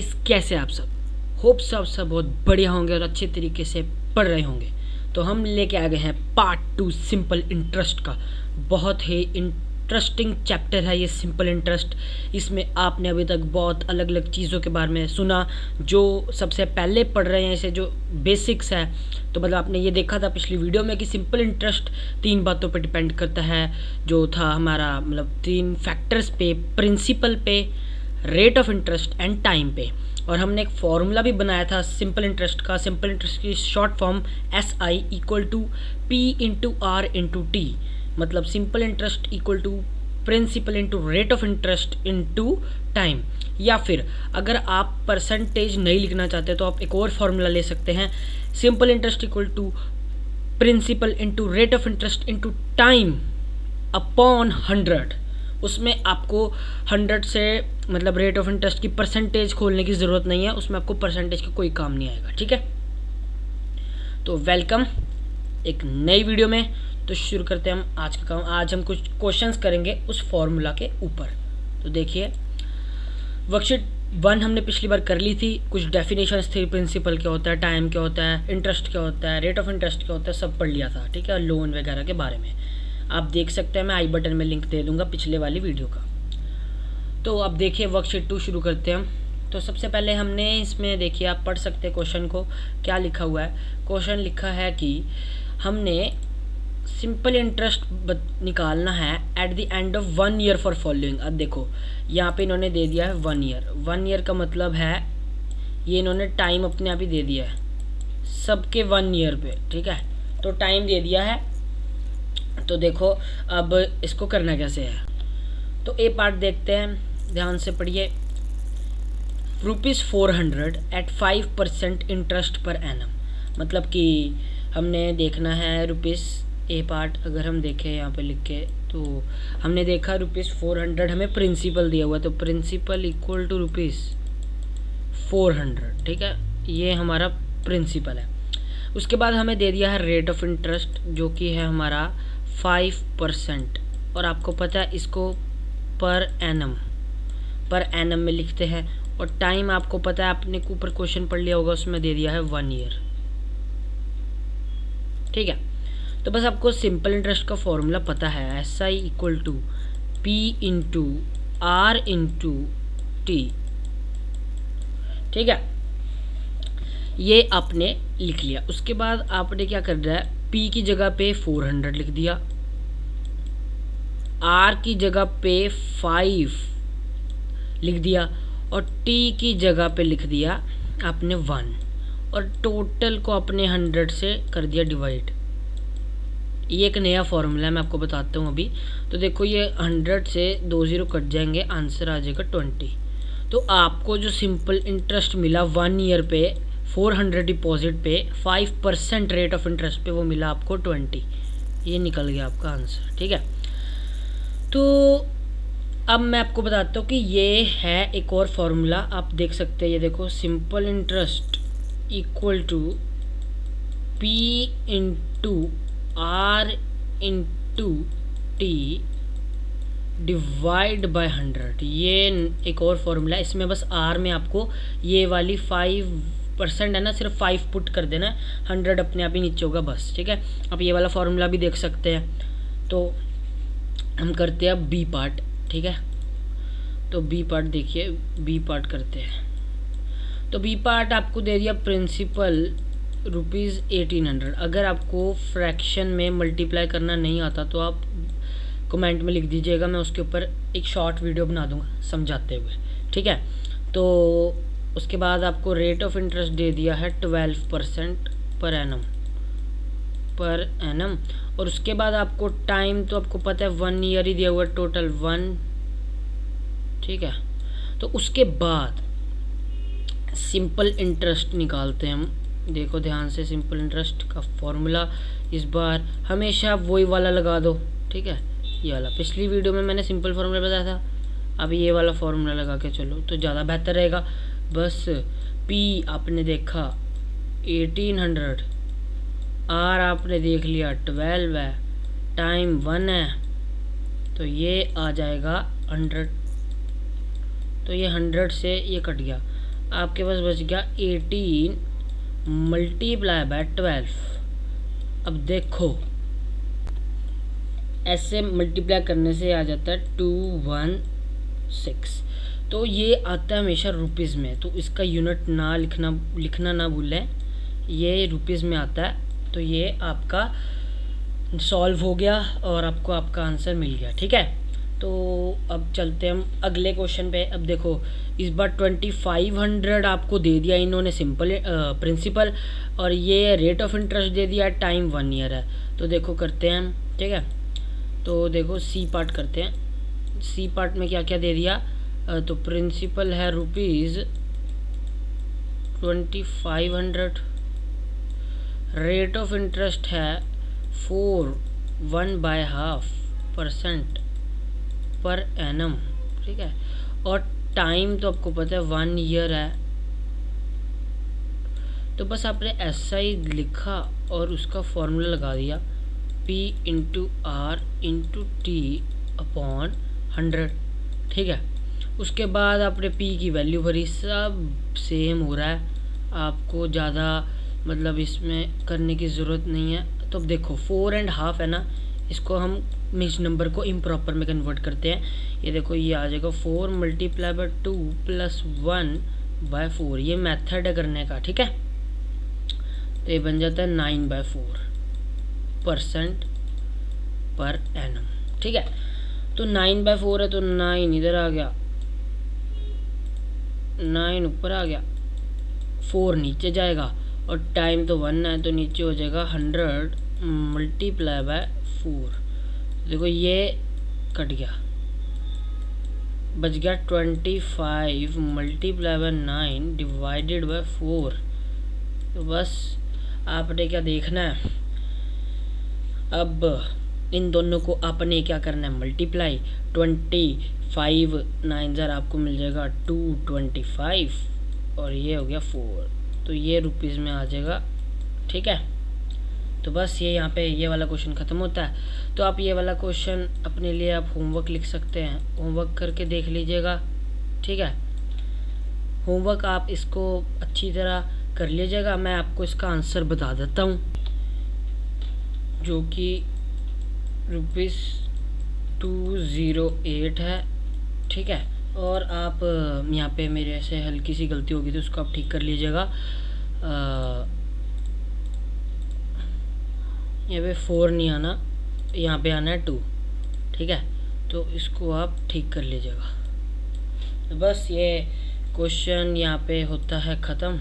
Guys, कैसे आप सब? होप्स आप सब बहुत बढ़िया होंगे और अच्छे तरीके से पढ़ रहे होंगे। तो हम लेके आ गए हैं पार्ट 2 सिंपल इंटरेस्ट का। बहुत ही इंटरेस्टिंग चैप्टर है ये सिंपल इंटरेस्ट। इसमें आपने अभी तक बहुत अलग अलग चीज़ों के बारे में सुना। जो सबसे पहले पढ़ रहे हैं इसे, जो बेसिक्स है, तो मतलब आपने ये देखा था पिछली वीडियो में कि सिंपल इंटरेस्ट 3 बातों पर डिपेंड करता है। जो था हमारा मतलब 3 फैक्टर्स पे, प्रिंसिपल पे, rate of interest and time पे। और हमने एक फॉर्मूला भी बनाया था सिंपल इंटरेस्ट का। सिंपल इंटरेस्ट की short form SI equal to P/R/T, मतलब simple interest equal to principal into rate of interest into time. या फिर अगर आप परसेंटेज नहीं लिखना चाहते तो आप एक और फॉर्मूला ले सकते हैं, simple interest equal to principal into rate of interest into time upon 100। उसमें आपको 100 से मतलब रेट ऑफ इंटरेस्ट की परसेंटेज खोलने की ज़रूरत नहीं है, उसमें आपको परसेंटेज का कोई काम नहीं आएगा। ठीक है, तो वेलकम एक नई वीडियो में। तो शुरू करते हैं हम आज का काम। आज हम कुछ क्वेश्चंस करेंगे उस फॉर्मूला के ऊपर। तो देखिए, वर्कशीट 1 हमने पिछली बार कर ली थी। कुछ डेफिनेशंस थी, प्रिंसिपल क्या होता है, टाइम क्या होता है, इंटरेस्ट क्या होता है, रेट ऑफ इंटरेस्ट क्या होता है, सब पढ़ लिया था। ठीक है, लोन वगैरह के बारे में आप देख सकते हैं, मैं आई बटन में लिंक दे दूंगा पिछले वाली वीडियो का। तो अब देखिए वर्कशीट 2 शुरू करते हैं हम। तो सबसे पहले हमने इसमें देखिए, आप पढ़ सकते हैं क्वेश्चन को, क्या लिखा हुआ है। क्वेश्चन लिखा है कि हमने सिंपल इंटरेस्ट निकालना है eight the end of 1 year for following. अब देखो यहाँ पे इन्होंने दे दिया है 1 ईयर। 1 ईयर का मतलब है ये इन्होंने टाइम अपने आप ही दे दिया है सबके 1 ईयर पे। ठीक है, तो टाइम दे दिया है। तो देखो अब इसको करना कैसे है। तो ए पार्ट देखते हैं, ध्यान से पढ़िए। ₹400 एट 5% इंटरेस्ट पर एनम, मतलब कि हमने देखना है रुपीज़। ए पार्ट अगर हम देखें यहाँ पे लिख के, तो हमने देखा ₹400 हमें प्रिंसिपल दिया हुआ है, तो प्रिंसिपल इक्वल टू ₹400। ठीक है, ये हमारा प्रिंसिपल है। उसके बाद हमें दे दिया है रेट ऑफ इंटरेस्ट, जो कि है हमारा 5%। और आपको पता है इसको पर एनम में लिखते हैं। और टाइम आपको पता है, आपने ऊपर क्वेश्चन पढ़ लिया होगा, उसमें दे दिया है 1 ईयर। ठीक है, तो बस आपको सिंपल इंटरेस्ट का फॉर्मूला पता है, SI इक्वल टू P/R/T। ठीक है, ये आपने लिख लिया। उसके बाद आपने क्या करना है, P की जगह पे 400 लिख दिया, R की जगह पे 5 लिख दिया, और T की जगह पे लिख दिया आपने 1, और टोटल को आपने 100 से कर दिया डिवाइड। ये एक नया फॉर्मूला है, मैं आपको बताता हूँ अभी। तो देखो ये 100 से 2 0 कट जाएंगे, आंसर आ जाएगा 20। तो आपको जो सिंपल इंटरेस्ट मिला 1 ईयर पे 400 डिपॉजिट पे 5% रेट ऑफ इंटरेस्ट पे, वो मिला आपको 20। ये निकल गया आपका आंसर। ठीक है, तो अब मैं आपको बताता हूँ कि ये है एक और फॉर्मूला, आप देख सकते हैं। ये देखो, simple interest equal to P/R/T divide by 100। ये एक और फॉर्मूला है। इसमें बस R में आपको ये वाली 5% है ना, सिर्फ 5 पुट कर देना, 100 अपने आप ही नीचे होगा बस। ठीक है, आप ये वाला फॉर्मूला भी देख सकते हैं। तो हम करते हैं बी पार्ट। ठीक है, तो बी पार्ट देखिए, बी पार्ट करते हैं। तो बी पार्ट आपको दे दिया प्रिंसिपल ₹1800। अगर आपको फ्रैक्शन में मल्टीप्लाई करना नहीं आता तो आप कमेंट में लिख दीजिएगा, मैं उसके ऊपर एक शॉर्ट वीडियो बना दूंगा समझाते हुए। ठीक है, तो उसके बाद आपको रेट ऑफ इंटरेस्ट दे दिया है 12% पर एनम। और उसके बाद आपको टाइम, तो आपको पता है 1 ईयर ही दिया हुआ है, टोटल 1। ठीक है, तो उसके बाद सिंपल इंटरेस्ट निकालते हैं हम। देखो ध्यान से, सिंपल इंटरेस्ट का फॉर्मूला इस बार हमेशा वही वाला लगा दो। ठीक है, ये वाला। पिछली वीडियो में मैंने सिंपल फार्मूला बताया था, अब ये वाला फार्मूला लगा के चलो तो ज़्यादा बेहतर रहेगा। बस P आपने देखा 1800, R आपने देख लिया 12 है, टाइम 1 है, तो ये आ जाएगा 100। तो ये 100 से ये कट गया। आपके पास बच गया 18 मल्टीप्लाई बाय 12। अब देखो ऐसे मल्टीप्लाई करने से आ जाता है 216। तो ये आता है हमेशा रुपीज़ में, तो इसका यूनिट ना लिखना ना भूलें, ये रुपीज़ में आता है। तो ये आपका सॉल्व हो गया और आपको आपका आंसर मिल गया। ठीक है, तो अब चलते हम अगले क्वेश्चन पे। अब देखो इस बार 2500 आपको दे दिया इन्होंने सिंपल प्रिंसिपल, और ये रेट ऑफ इंटरेस्ट दे दिया, टाइम 1 ईयर है। तो देखो करते हैं हम। ठीक है, तो देखो सी पार्ट करते हैं। सी पार्ट में क्या क्या दे दिया, तो प्रिंसिपल है ₹2500, रेट ऑफ इंटरेस्ट है 1/2% पर एनम। ठीक है, और टाइम तो आपको पता है 1 ईयर है। तो बस आपने ऐसा ही लिखा और उसका फॉर्मूला लगा दिया, P/R/T/100। ठीक है, उसके बाद आपने P की वैल्यू भरी, सब सेम हो रहा है, आपको ज़्यादा मतलब इसमें करने की ज़रूरत नहीं है। तो अब देखो 4.5 है ना, इसको हम इस नंबर को इम्प्रॉपर में कन्वर्ट करते हैं। ये देखो ये आ जाएगा 4 × 2 + 1/4, ये मेथड है करने का। ठीक है, तो ये बन जाता है 9/4% पर एनम। ठीक है, तो 9/4 है तो 9 इधर आ गया, 9 ऊपर आ गया, 4 नीचे जाएगा, और टाइम तो 1 है तो नीचे हो जाएगा 100 × 4। देखो ये कट गया, बच गया 25 × 9 / 4। तो बस आपने क्या देखना है, अब इन दोनों को आपने क्या करना है, मल्टीप्लाई। 25 9 आपको मिल जाएगा 225, और ये हो गया 4, तो ये रुपीज़ में आ जाएगा। ठीक है, तो बस ये यहाँ पे ये वाला क्वेश्चन ख़त्म होता है। तो आप ये वाला क्वेश्चन अपने लिए आप होमवर्क लिख सकते हैं, होमवर्क करके देख लीजिएगा। ठीक है, होमवर्क आप इसको अच्छी तरह कर लीजिएगा। मैं आपको इसका आंसर बता देता हूँ, जो कि ₹208 है। ठीक है, और आप यहाँ पे मेरे से हल्की सी गलती होगी तो उसको आप ठीक कर लीजिएगा। यहाँ पे 4 नहीं आना, यहाँ पे आना है 2। ठीक है, तो इसको आप ठीक कर लीजिएगा। तो बस ये क्वेश्चन यहाँ पे होता है ख़त्म।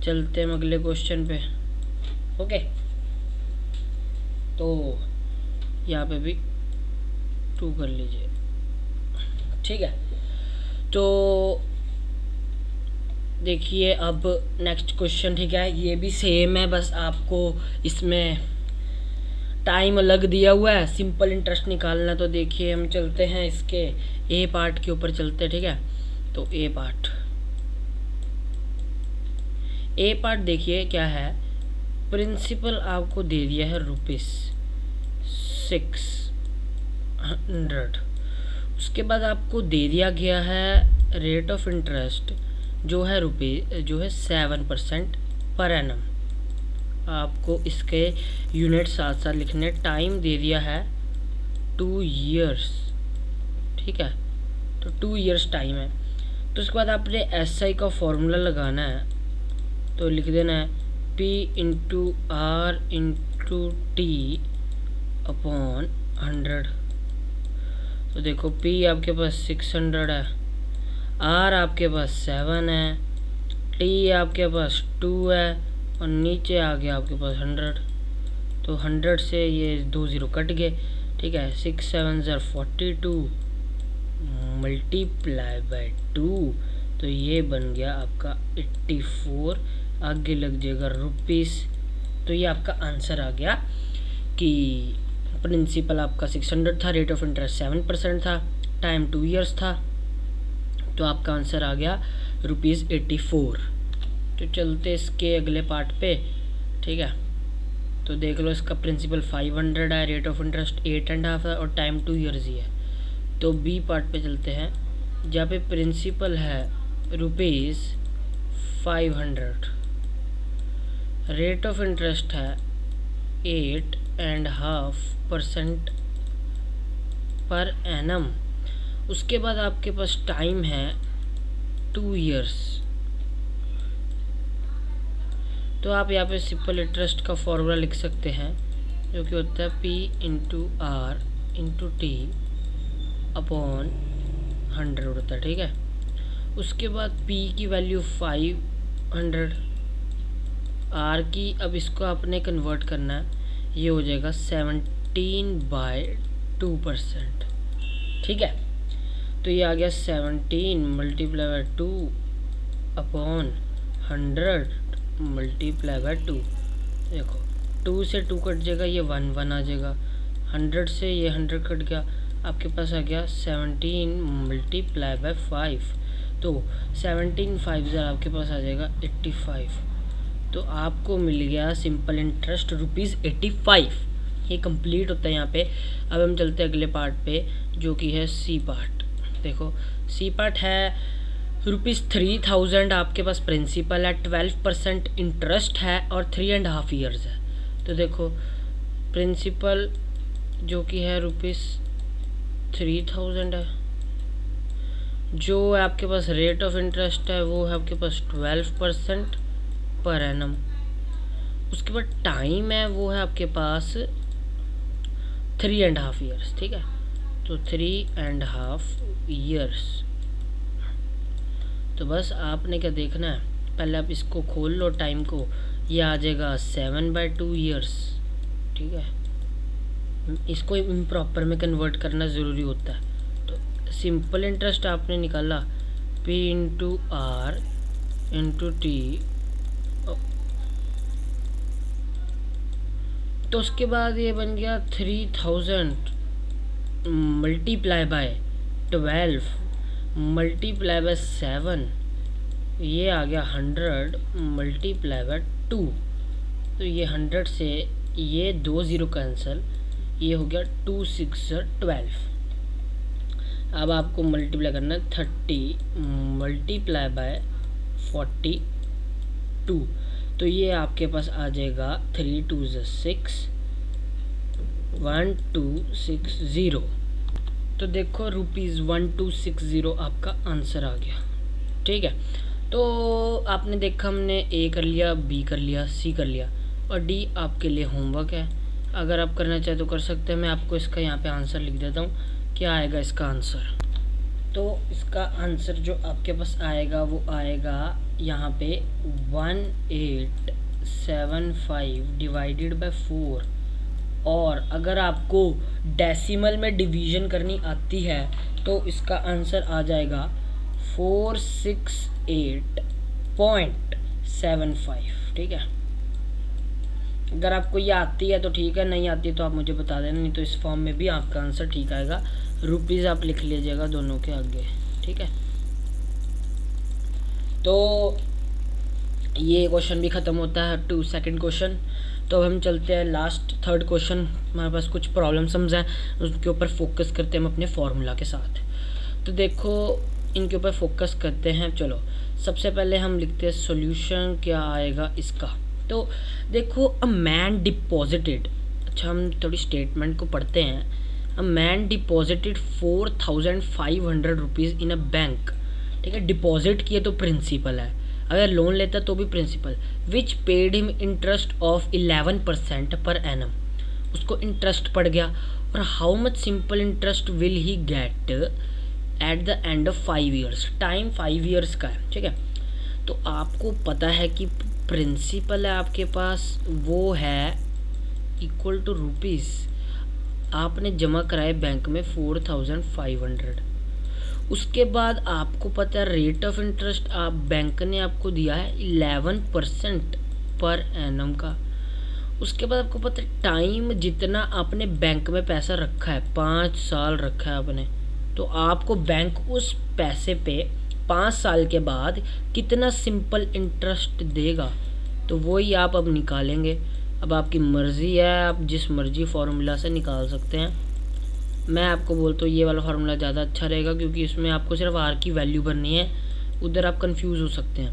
चलते हैं अगले क्वेश्चन पे। ओके, तो यहाँ पे भी 2 कर लीजिए। ठीक है, तो देखिए अब नेक्स्ट क्वेश्चन। ठीक है, ये भी सेम है, बस आपको इसमें टाइम अलग दिया हुआ है, सिंपल इंटरेस्ट निकालना। तो देखिए हम चलते हैं इसके ए पार्ट के ऊपर चलते हैं। ठीक है, तो ए पार्ट देखिए क्या है, प्रिंसिपल आपको दे दिया है ₹600। उसके बाद आपको दे दिया गया है रेट ऑफ इंटरेस्ट जो है 7% पर एनम। आपको इसके यूनिट साथ साथ लिखने, टाइम दे दिया है 2 ईयर्स। ठीक है, तो 2 ईयर्स टाइम है। तो उसके बाद आपने SI का फॉर्मूला लगाना है, तो लिख देना है P/R/T/100। तो देखो P आपके पास 600 है, R आपके पास 7 है, T आपके पास 2 है, और नीचे आ गया आपके पास 100। तो 100 से ये 2 0 कट गए। ठीक है, 6 7 42 मल्टीप्लाई बाय 2, तो ये बन गया आपका 84। आगे लग जाएगा रुपीस। तो ये आपका आंसर आ गया कि प्रिंसिपल आपका 600 था, रेट ऑफ इंटरेस्ट 7% था, टाइम 2 ईयर्स था। तो आपका आंसर आ गया ₹84। तो चलते इसके अगले पार्ट पे। ठीक है, तो देख लो इसका प्रिंसिपल 500 है, रेट ऑफ इंटरेस्ट 8.5 है, और टाइम 2 ईयर्स ही है। तो बी पार्ट पे चलते हैं, जहाँ पे प्रिंसिपल है 500। रेट ऑफ इंटरेस्ट है 8.5% पर एनम। उसके बाद आपके पास टाइम है 2 इयर्स। तो आप यहाँ पे सिंपल इंटरेस्ट का फॉर्मूला लिख सकते हैं, जो कि होता है P/R/T अपॉन 100 होता है। ठीक है, उसके बाद P की वैल्यू 500, R की, अब इसको आपने कन्वर्ट करना है, ये हो जाएगा 17/2%। ठीक है, तो ये आ गया 17 multiply by 2 upon 100 multiply by 2। देखो 2 से 2 कट जाएगा, ये 1 आ जाएगा। 100 से ये 100 कट गया, आपके पास आ गया 17 मल्टीप्लाई बाय 5। तो 17 5 आपके पास आ जाएगा 85। तो आपको मिल गया सिंपल इंटरेस्ट ₹85। ये कंप्लीट होता है यहाँ पे। अब हम चलते हैं अगले पार्ट पे, जो कि है सी पार्ट। देखो सी पार्ट है ₹3000 आपके पास प्रिंसिपल है, 12% इंटरेस्ट है और 3.5 ईयर्स है। तो देखो प्रिंसिपल जो कि है ₹3000 है, जो आपके पास रेट ऑफ इंटरेस्ट है वो है आपके पास 12% पर एनम। उसके बाद टाइम है वो है आपके पास 3.5 ईयर्स। ठीक है, तो 3.5 ईयर्स। तो बस आपने क्या देखना है, पहले आप इसको खोल लो टाइम को, ये आ जाएगा 7/2 ईयर्स। ठीक है, इसको इम्प्रॉपर में कन्वर्ट करना ज़रूरी होता है। तो सिंपल इंटरेस्ट आपने निकाला P/R/T, तो उसके बाद ये बन गया 3000 मल्टीप्लाई बाय 12 मल्टीप्लाई बाय 7, ये आ गया 100 मल्टीप्लाई बाय 2। तो ये 100 से ये 2 0 कैंसिल, ये हो गया 2 6 12। अब आपको मल्टीप्लाई करना है 30 मल्टीप्लाई बाय 42। तो ये आपके पास आ जाएगा 3 2 6 1260। तो देखो ₹1260 आपका आंसर आ गया। ठीक है, तो आपने देखा हमने ए कर लिया, बी कर लिया, सी कर लिया, और डी आपके लिए होमवर्क है। अगर आप करना चाहे तो कर सकते हैं। मैं आपको इसका यहाँ पे आंसर लिख देता हूँ, क्या आएगा इसका आंसर। तो इसका आंसर जो आपके पास आएगा वो आएगा यहाँ पे 1875 डिवाइडेड बाय 4। और अगर आपको डेसिमल में डिवीजन करनी आती है तो इसका आंसर आ जाएगा 468.75। ठीक है, अगर आपको ये आती है तो ठीक है, नहीं आती तो आप मुझे बता देना, नहीं तो इस फॉर्म में भी आपका आंसर ठीक आएगा। रुपीज़ आप लिख लीजिएगा दोनों के आगे। ठीक है, तो ये क्वेश्चन भी ख़त्म होता है सेकंड क्वेश्चन। तो अब हम चलते हैं लास्ट थर्ड क्वेश्चन। हमारे पास कुछ प्रॉब्लम्स हैं, उसके ऊपर फोकस करते हैं हम अपने फॉर्मूला के साथ। तो देखो इनके ऊपर फोकस करते हैं। चलो सबसे पहले हम लिखते हैं सॉल्यूशन क्या आएगा इसका। तो देखो अ मैन डिपॉजिटेड, अच्छा हम थोड़ी स्टेटमेंट को पढ़ते हैं। A man deposited 4500 rupees in a bank. ठीक है, डिपॉजिट किए तो प्रिंसिपल है, अगर लोन लेता तो भी principal, which paid him interest of 11% per annum. उसको इंटरेस्ट पड़ गया। और how much simple interest will he get at the end of 5 years. Time 5 years का है। ठीक है, तो आपको पता है कि प्रिंसिपल है आपके पास वो है इक्वल टू रुपीज़, आपने जमा कराए बैंक में 4500। उसके बाद आपको पता है रेट ऑफ इंटरेस्ट आप बैंक ने आपको दिया है 11% पर एनम का। उसके बाद आपको पता है टाइम जितना आपने बैंक में पैसा रखा है 5 साल रखा है आपने, तो आपको बैंक उस पैसे पे 5 साल के बाद कितना सिंपल इंटरेस्ट देगा, तो वही आप अब निकालेंगे। अब आपकी मर्ज़ी है, आप जिस मर्ज़ी फार्मूला से निकाल सकते हैं। मैं आपको बोलता हूँ ये वाला फार्मूला ज़्यादा अच्छा रहेगा, क्योंकि इसमें आपको सिर्फ आर की वैल्यू भरनी है, उधर आप कंफ्यूज हो सकते हैं।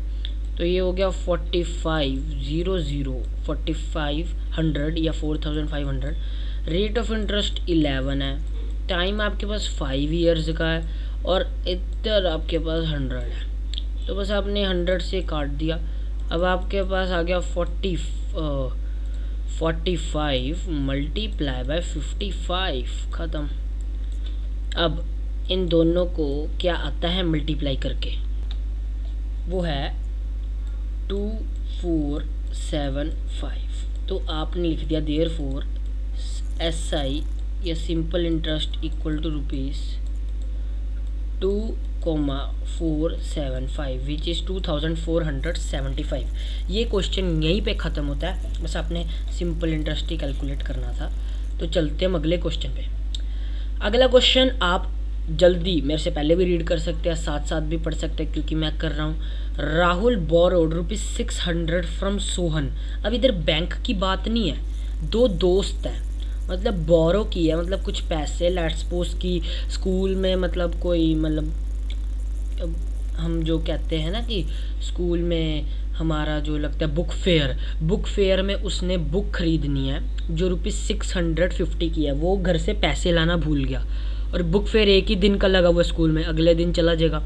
तो ये हो गया 4500 या 4500। रेट ऑफ इंटरेस्ट 11 है, टाइम आपके पास 5 ईयर्स का है, और इधर आपके पास 100 है। तो बस आपने 100 से काट दिया। अब आपके पास आ गया 45 मल्टीप्लाई बाय 55, ख़त्म। अब इन दोनों को क्या आता है मल्टीप्लाई करके, वो है 2475। तो आपने लिख दिया देयरफॉर SI या simple interest equal to ₹2,475 which is 2475। ये क्वेश्चन यहीं पे ख़त्म होता है, बस आपने सिंपल इंटरेस्ट ही कैलकुलेट करना था। तो चलते हम अगले क्वेश्चन पे। अगला क्वेश्चन आप जल्दी मेरे से पहले भी रीड कर सकते हैं, साथ साथ भी पढ़ सकते हैं, क्योंकि मैं कर रहा हूँ। Rahul borrowed ₹600 from Sohan. अब इधर बैंक की बात नहीं है, दो दोस्त हैं, मतलब बोरो की है, मतलब कुछ पैसे लेट्स सपोज की स्कूल में, मतलब कोई मतलब हम जो कहते हैं ना कि स्कूल में हमारा जो लगता है बुक फेयर में उसने बुक खरीदनी है जो ₹650 की है। वो घर से पैसे लाना भूल गया, और बुक फेयर एक ही दिन का लगा हुआ स्कूल में, अगले दिन चला जाएगा।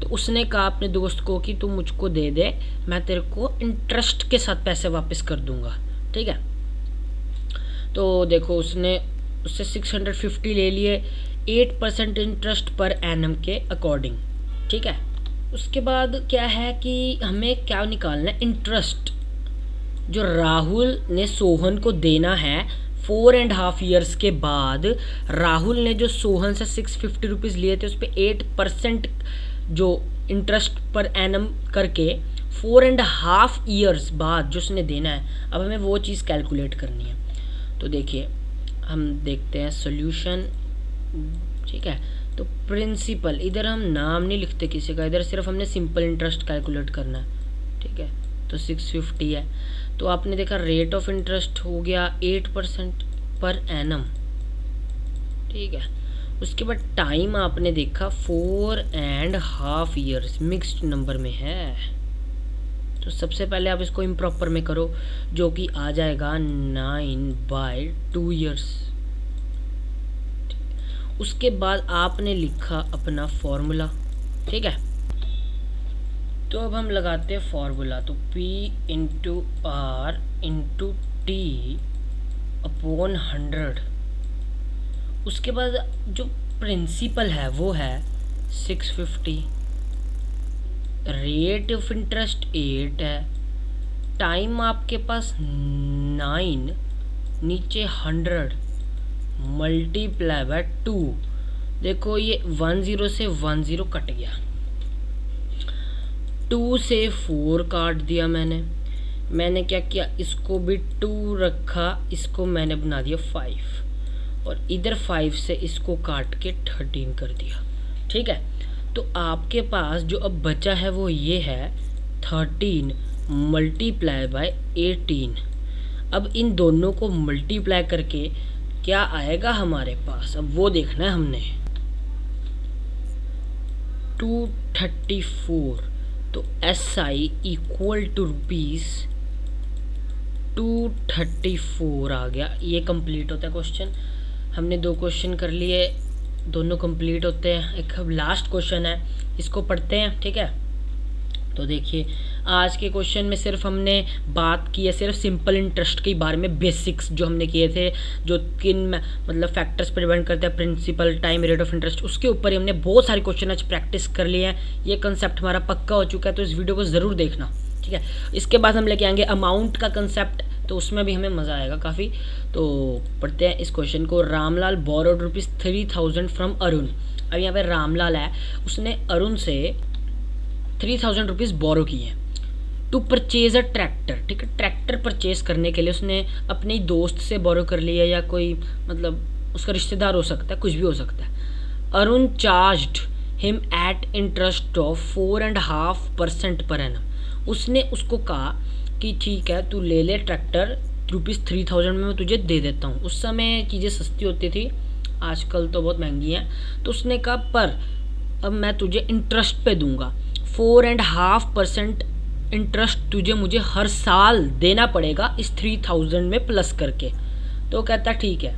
तो उसने कहा अपने दोस्त को कि तू मुझको दे दे, मैं तेरे को इंटरेस्ट के साथ पैसे वापस कर दूंगा, ठीक है। तो देखो उसने उससे 650 ले लिए 8% इंटरेस्ट पर एनम के अकॉर्डिंग, ठीक है। उसके बाद क्या है कि हमें क्या निकालना है, इंटरेस्ट जो राहुल ने सोहन को देना है 4.5 ईयर्स के बाद। राहुल ने जो सोहन से 650 रुपीज़ लिए थे उस पर 8% जो इंटरेस्ट पर एनम करके 4.5 ईयर्स बाद जो उसने देना है। अब हमें वो चीज़ कैलकुलेट करनी है। तो देखिए हम देखते हैं सॉल्यूशन, ठीक है। तो प्रिंसिपल, इधर हम नाम नहीं लिखते किसी का, इधर सिर्फ हमने सिंपल इंटरेस्ट कैलकुलेट करना है, ठीक है। तो 650 है, तो आपने देखा रेट ऑफ इंटरेस्ट हो गया 8% पर एनम, ठीक है। उसके बाद टाइम आपने देखा 4.5 ईयर्स, मिक्स्ड नंबर में है। तो सबसे पहले आप इसको इम्प्रॉपर में करो, जो कि आ जाएगा 9/2 ईयर्स। उसके बाद आपने लिखा अपना फॉर्मूला, ठीक है। तो अब हम लगाते हैं फॉर्मूला, तो P/R/T/100। उसके बाद जो प्रिंसिपल है वो है 650, रेट ऑफ इंटरेस्ट 8 है, टाइम आपके पास 9, नीचे 100 मल्टीप्लाई बाय 2। देखो ये 10 से 10 कट गया, 2 से 4 काट दिया मैंने क्या किया, इसको भी 2 रखा, इसको मैंने बना दिया 5, और इधर 5 से इसको काट के 13 कर दिया, ठीक है। तो आपके पास जो अब बचा है वो ये है 13 मल्टीप्लाई बाय 18। अब इन दोनों को मल्टीप्लाई करके क्या आएगा हमारे पास, अब वो देखना है हमने। 234, तो SI इक्वल टू ₹234 आ गया। ये कंप्लीट होता है क्वेश्चन। हमने 2 क्वेश्चन कर लिए, दोनों कंप्लीट होते हैं। एक लास्ट क्वेश्चन है, इसको पढ़ते हैं, ठीक है। तो देखिए आज के क्वेश्चन में सिर्फ हमने बात की है सिर्फ सिंपल इंटरेस्ट के बारे में, बेसिक्स जो हमने किए थे, जो किन मतलब फैक्टर्स पर डिपेंड करते हैं, principal, time, rate of interest, उसके ऊपर ही हमने बहुत सारे क्वेश्चन आज प्रैक्टिस कर लिए हैं। ये कंसेप्ट हमारा पक्का हो चुका है, तो इस वीडियो को ज़रूर देखना, ठीक है। इसके बाद हम लेके आएंगे अमाउंट का कंसेप्ट, तो उसमें भी हमें मज़ा आएगा काफ़ी। तो पढ़ते हैं इस क्वेश्चन को। Ramlal borrowed ₹3000 from Arun. अब यहाँ पे रामलाल है, उसने अरुण से 3000 रुपीज़ बोरो किए टू परचेज अ ट्रैक्टर, ठीक है। ट्रैक्टर परचेज करने के लिए उसने अपने दोस्त से बोरो कर लिया, या कोई मतलब उसका रिश्तेदार हो सकता है, कुछ भी हो सकता है। Arun charged him at interest of 4.5% per annum. उसने उसको कहा कि ठीक है तू ले ले ट्रैक्टर, ₹3000 में मैं तुझे दे देता हूँ। उस समय चीज़ें सस्ती होती थी, आजकल तो बहुत महंगी हैं। तो उसने कहा पर अब मैं तुझे इंटरेस्ट पे दूंगा, 4.5% इंटरेस्ट तुझे मुझे हर साल देना पड़ेगा इस 3000 में प्लस करके। तो कहता ठीक है।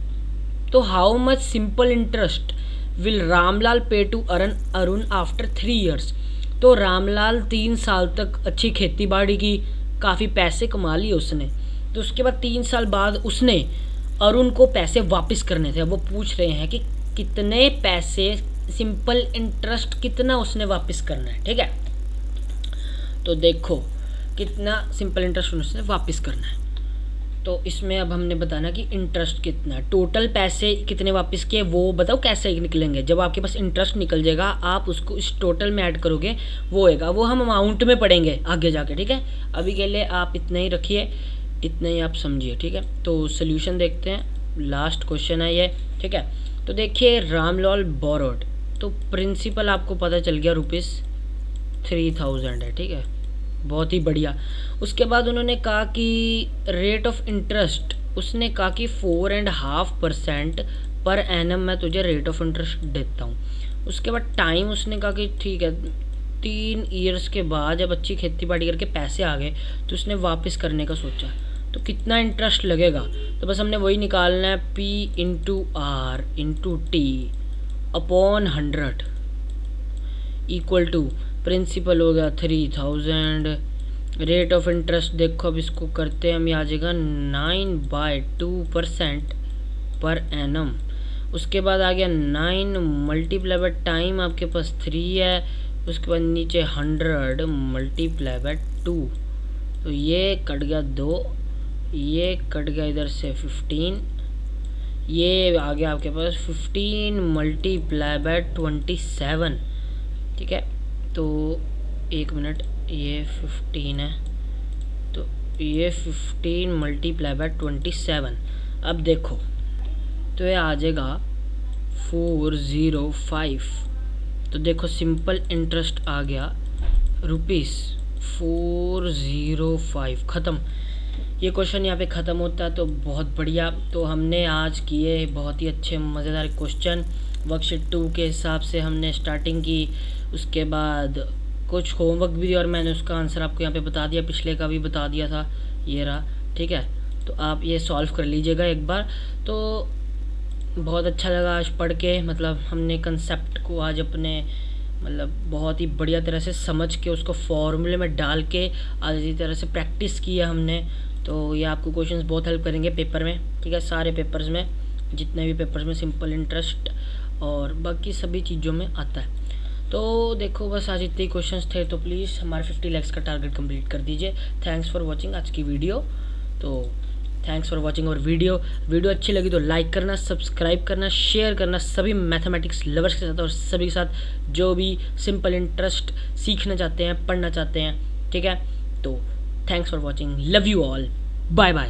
तो how much simple interest will Ramlal पे टू अरुण आफ्टर 3 ईयर्स। तो रामलाल 3 साल तक अच्छी खेती बाड़ी की, काफ़ी पैसे कमा लिए उसने। तो उसके बाद 3 साल बाद उसने अरुण को पैसे वापस करने थे। वो पूछ रहे हैं कि कितने पैसे, सिंपल इंटरेस्ट कितना उसने वापस करना है। ठीक है, तो देखो कितना सिंपल इंटरेस्ट उसने वापस करना है। तो इसमें अब हमने बताना कि इंटरेस्ट कितना है, टोटल पैसे कितने वापस किए वो बताओ कैसे निकलेंगे। जब आपके पास इंटरेस्ट निकल जाएगा आप उसको इस टोटल में ऐड करोगे, वो होएगा, वो हम अमाउंट में पढ़ेंगे आगे जाके। ठीक है, अभी के लिए आप इतना ही रखिए, इतना ही आप समझिए। ठीक है, तो सोल्यूशन देखते हैं, लास्ट क्वेश्चन है ये। ठीक है, तो देखिए रामलाल बोरोड, तो प्रिंसिपल आपको पता चल गया ₹3000 है। ठीक है, बहुत ही बढ़िया। उसके बाद उन्होंने कहा कि रेट ऑफ इंटरेस्ट, उसने कहा कि 4.5% पर एनम मैं तुझे रेट ऑफ इंटरेस्ट देता हूँ। उसके बाद टाइम उसने कहा कि ठीक है 3 ईयर्स के बाद जब अच्छी खेती बाड़ी करके पैसे आ गए तो उसने वापस करने का सोचा। तो कितना इंटरेस्ट लगेगा, तो बस हमने वही निकालना है, P/R/T/100 इक्वल टू प्रिंसिपल हो गया 3000, रेट ऑफ इंटरेस्ट देखो अब इसको करते हैं हम, आ जाएगा 9/2% पर एनम। उसके बाद आ गया 9 मल्टीप्लाई बाय टाइम, आपके पास 3 है। उसके बाद नीचे 100 मल्टीप्लाई बाय 2, तो ये कट गया 2, ये कट गया इधर से 15, ये आ गया आपके पास 15 मल्टीप्लाई बाय 27। ठीक है, तो 1 मिनट, ये 15 है, तो ये 15 मल्टीप्लाई बाय 27। अब देखो तो ये आ जाएगा 405। तो देखो सिंपल इंटरेस्ट आ गया ₹405। ख़त्म, ये क्वेश्चन यहाँ पे ख़त्म होता है। तो बहुत बढ़िया, तो हमने आज किए बहुत ही अच्छे मज़ेदार क्वेश्चन। वर्कशीट 2 के हिसाब से हमने स्टार्टिंग की, उसके बाद कुछ होमवर्क भी दिया और मैंने उसका आंसर आपको यहाँ पे बता दिया, पिछले का भी बता दिया था, ये रहा। ठीक है, तो आप ये सॉल्व कर लीजिएगा एक बार। तो बहुत अच्छा लगा आज पढ़ के, मतलब हमने कंसेप्ट को आज अपने मतलब बहुत ही बढ़िया तरह से समझ के उसको फॉर्मूले में डाल के आज इसी तरह से प्रैक्टिस किया हमने। तो ये आपको क्वेश्चंस बहुत हेल्प करेंगे पेपर में। ठीक है, सारे पेपर्स में, जितने भी पेपर्स में सिंपल इंटरेस्ट और बाकी सभी चीज़ों में आता है। तो देखो बस आज इतने ही क्वेश्चंस थे, तो प्लीज़ हमारे 50 लाइक्स का टारगेट कंप्लीट कर दीजिए। थैंक्स फॉर वॉचिंग आज की वीडियो। तो थैंक्स फॉर वॉचिंग और वीडियो अच्छी लगी तो लाइक करना, सब्सक्राइब करना, शेयर करना सभी मैथमेटिक्स लवर्स के साथ और सभी के साथ जो भी सिंपल इंटरेस्ट सीखना चाहते हैं, पढ़ना चाहते हैं। ठीक है, तो thanks for watching, love you all, bye bye.